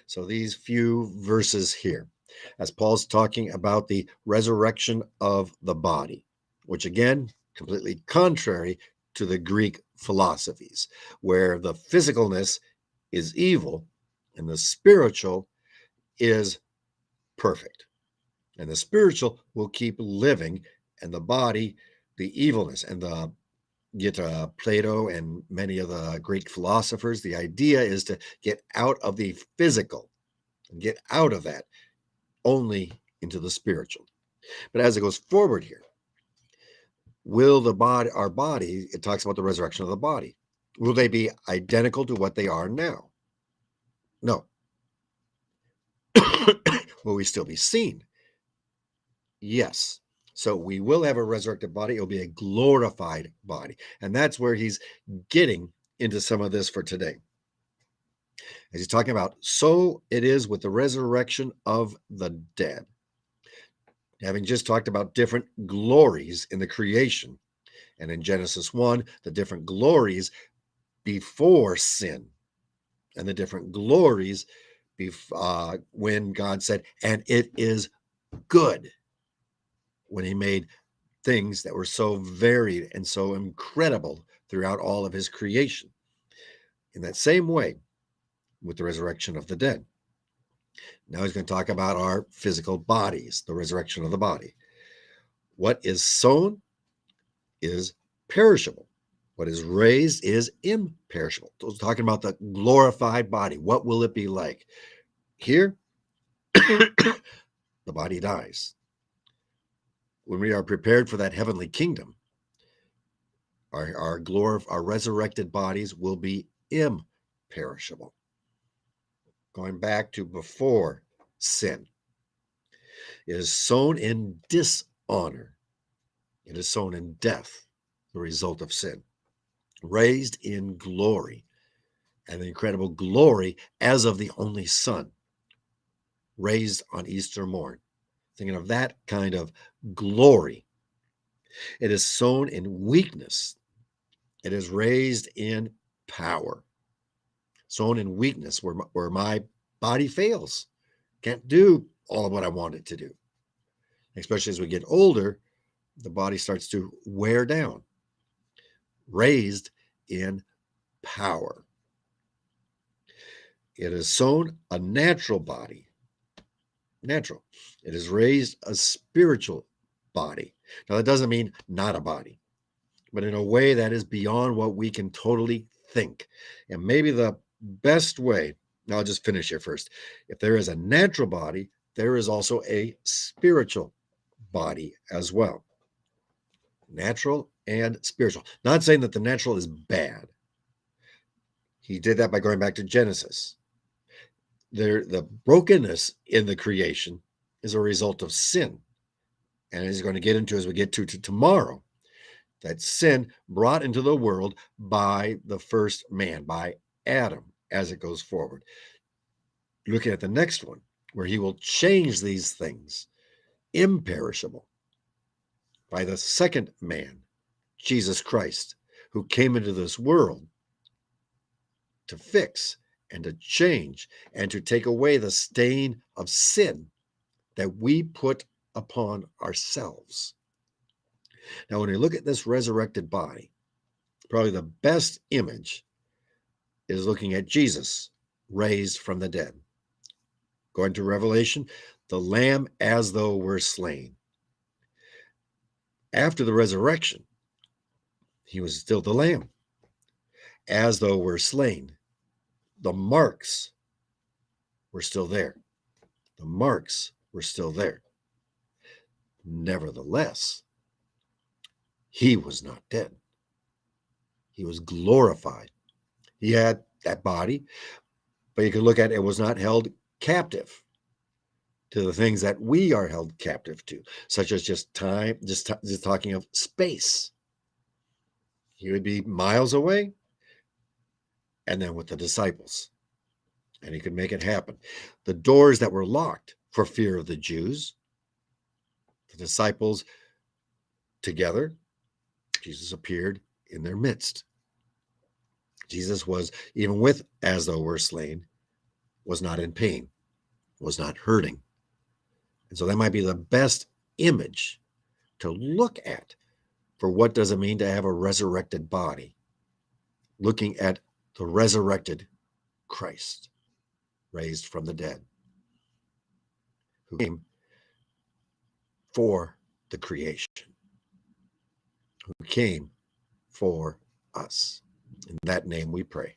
So these few verses here, as Paul's talking about the resurrection of the body, which again, completely contrary to the Greek philosophies, where the physicalness is evil and the spiritual is perfect. And the spiritual will keep living, and the body, the evilness, and the get Plato and many of the Greek philosophers, the idea is to get out of the physical and get out of that only into the spiritual. But as it goes forward here, will the body, our body, it talks about the resurrection of the body. Will they be identical to what they are now? No. Will we still be seen? Yes. So we will have a resurrected body. It'll be a glorified body. And that's where he's getting into some of this for today. As he's talking about, so it is with the resurrection of the dead. Having just talked about different glories in the creation, and in Genesis 1, the different glories before sin, and the different glories when God said, and it is good, when he made things that were so varied and so incredible throughout all of his creation. In that same way, with the resurrection of the dead. Now he's going to talk about our physical bodies, the resurrection of the body. What is sown is perishable. What is raised is imperishable. So he's talking about the glorified body. What will it be like? Here, the body dies. When we are prepared for that heavenly kingdom, our resurrected bodies will be imperishable. Going back to before sin, it is sown in dishonor. It is sown in death, the result of sin. Raised in glory, and the incredible glory as of the only Son, raised on Easter morn. Thinking of that kind of glory. It is sown in weakness. It is raised in power. Sown in weakness, where my body fails. Can't do all of what I want it to do. Especially as we get older, the body starts to wear down. Raised in power. It is sown a natural body. Natural. It is raised a spiritual body. Now, that doesn't mean not a body, but in a way that is beyond what we can totally think. And maybe the best way, now I'll just finish here first. If there is a natural body, there is also a spiritual body as well. Natural and spiritual. Not saying that the natural is bad. He did that by going back to Genesis. The brokenness in the creation is a result of sin. And he's going to get into as we get to tomorrow, that sin brought into the world by the first man, by Adam, as it goes forward. Looking at the next one, where he will change these things, imperishable, by the second man, Jesus Christ, who came into this world to fix and to change and to take away the stain of sin that we put upon ourselves. Now, when we look at this resurrected body, probably the best image is looking at Jesus raised from the dead. Going to Revelation, the Lamb as though were slain. After the resurrection, he was still the Lamb, as though were slain. The marks were still there. The marks were still there. Nevertheless, he was not dead. He was glorified. He had that body, but you could look at it was not held captive to the things that we are held captive to, such as just time, just talking of space. He would be miles away, and then with the disciples, and he could make it happen. The doors that were locked for fear of the Jews, the disciples together, Jesus appeared in their midst. Jesus was even with as though were slain, was not in pain, was not hurting. And so that might be the best image to look at for what does it mean to have a resurrected body, looking at the resurrected Christ, raised from the dead, who came for the creation, who came for us. In that name we pray.